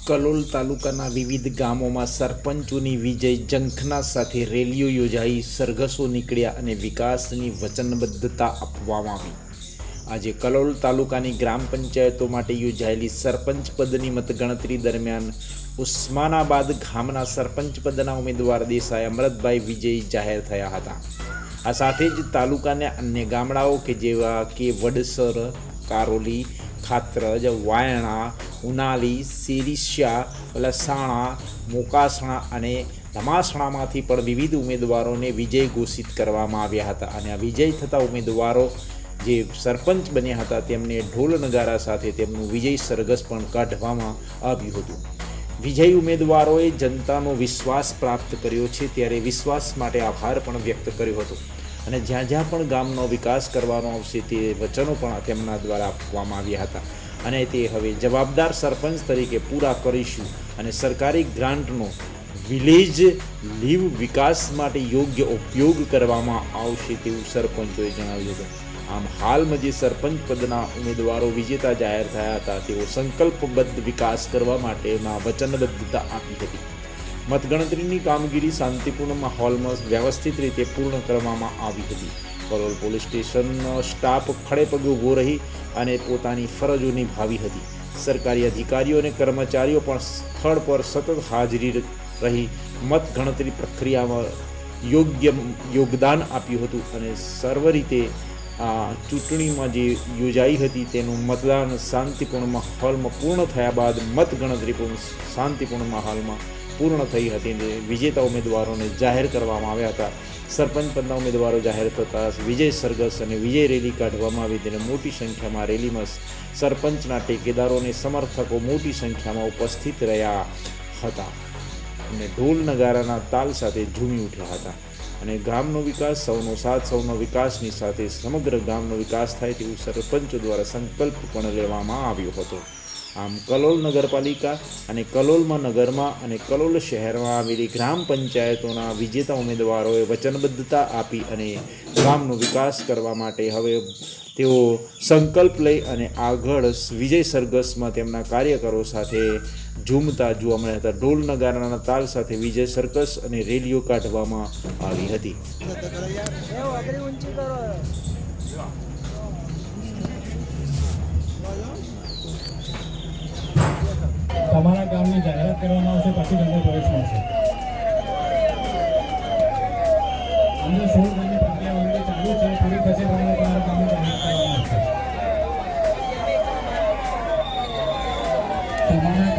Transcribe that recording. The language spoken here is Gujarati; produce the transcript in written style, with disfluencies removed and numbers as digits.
કલોલ તાલુકાના વિવિધ ગામોમાં સરપંચોની વિજય ઝંખના સાથે રેલીઓ યોજાઈ, સરઘસો નીકળ્યા અને વિકાસની વચનબદ્ધતા આપવામાં આવી. આજે કલોલ તાલુકાની ગ્રામ પંચાયતો માટે યોજાયેલી સરપંચ પદની મતગણતરી દરમિયાન ઉસ્માનાબાદ ગામના સરપંચ પદના ઉમેદવાર દેસાઈ અમૃતભાઈ વિજયી જાહેર થયા હતા. આ સાથે જ તાલુકાના અન્ય ગામડાઓ કે જેવા કે વડસર, કારોલી, ખાત્રજ, વાયણા, ઉનાલી, સિરીસ્યા, લસાણા, મોકાસણા અને ધમાસણામાંથી પણ વિવિધ ઉમેદવારોને વિજય ઘોષિત કરવામાં આવ્યા હતા. અને આ વિજય થતા ઉમેદવારો જે સરપંચ બન્યા હતા તેમને ઢોલ નગારા સાથે તેમનું વિજય સરઘસ પણ કાઢવામાં આવ્યું હતું. વિજયી ઉમેદવારોએ જનતાનો વિશ્વાસ પ્રાપ્ત કર્યો છે, ત્યારે વિશ્વાસ માટે આભાર પણ વ્યક્ત કર્યો હતો. અને જ્યાં જ્યાં પણ ગામનો વિકાસ કરવાનો આવશે તે વચનો પણ તેમના દ્વારા આપવામાં આવ્યા હતા. અને તે હવે જવાબદાર સરપંચ તરીકે પૂરા કરીશું અને સરકારી ગ્રાન્ટનો વિલેજ લીવ વિકાસ માટે યોગ્ય ઉપયોગ કરવામાં આવશે તેવું સરપંચોએ જણાવ્યું હતું. આમ હાલમાં જે સરપંચ પદના ઉમેદવારો વિજેતા જાહેર થયા હતા તેઓ સંકલ્પબદ્ધ વિકાસ કરવા માટેના વચનબદ્ધતા આપી હતી. મતગણતરીની કામગીરી શાંતિપૂર્ણ માહોલમાં વ્યવસ્થિત રીતે પૂર્ણ કરવામાં આવી હતી. કલોલ પોલીસ સ્ટેશનનો સ્ટાફ ખડે પગે ઊભો રહી અને પોતાની ફરજો નિભાવી હતી. સરકારી અધિકારીઓ અને કર્મચારીઓ પણ સ્થળ પર સતત હાજરી રહી મતગણતરી પ્રક્રિયામાં યોગ્ય યોગદાન આપ્યું હતું. અને સર્વ રીતે ચૂંટણીમાં જે યોજાઈ હતી તેનું મતદાન શાંતિપૂર્ણ માહોલમાં પૂર્ણ થયા બાદ મતગણતરી પણ શાંતિપૂર્ણ માહોલમાં પૂર્ણ થઈ હતી. વિજેતા ઉમેદવારોને જાહેર કરવામાં આવ્યા હતા. સરપંચ પદના ઉમેદવારો જાહેર થતાં વિજય સરઘસ અને વિજય રેલી કાઢવામાં આવી તેને મોટી સંખ્યામાં રેલીમાં સરપંચના ટેકેદારો અને સમર્થકો મોટી સંખ્યામાં ઉપસ્થિત રહ્યા હતા અને ઢોલ નગારાના તાલ સાથે ઝૂમી ઉઠ્યા હતા. અને ગામનો વિકાસ સૌનો સાથ સૌનો વિકાસની સાથે સમગ્ર ગામનો વિકાસ થાય તેવું સરપંચો દ્વારા સંકલ્પ પણ લેવામાં આવ્યો હતો. આમ કલોલ નગરપાલિકા અને કલોલમાં નગરમાં અને કલોલ શહેરમાં આવેલી ગ્રામ પંચાયતોના વિજેતા ઉમેદવારોએ વચનબદ્ધતા આપી અને ગામનો વિકાસ કરવા માટે હવે તેઓ સંકલ્પ લઈ અને આગળ વિજય સરઘસમાં તેમના કાર્યકરો સાથે ઝૂમતા જોવા મળ્યા હતા. ઢોલ નગારાના તાલ સાથે વિજય સરઘસ અને રેલીઓ કાઢવામાં આવી હતી. તમારા ગામની જાહેરાત કરવામાં આવશે, પછી તમને પ્રવેશ મળશે. અંદર 16 ગામની પ્રક્રિયા ઓલરેડી ચાલુ છે, પૂરી થશે પ્રમાણે તમારા ગામની જાહેરાત કરવામાં આવશે. તમારા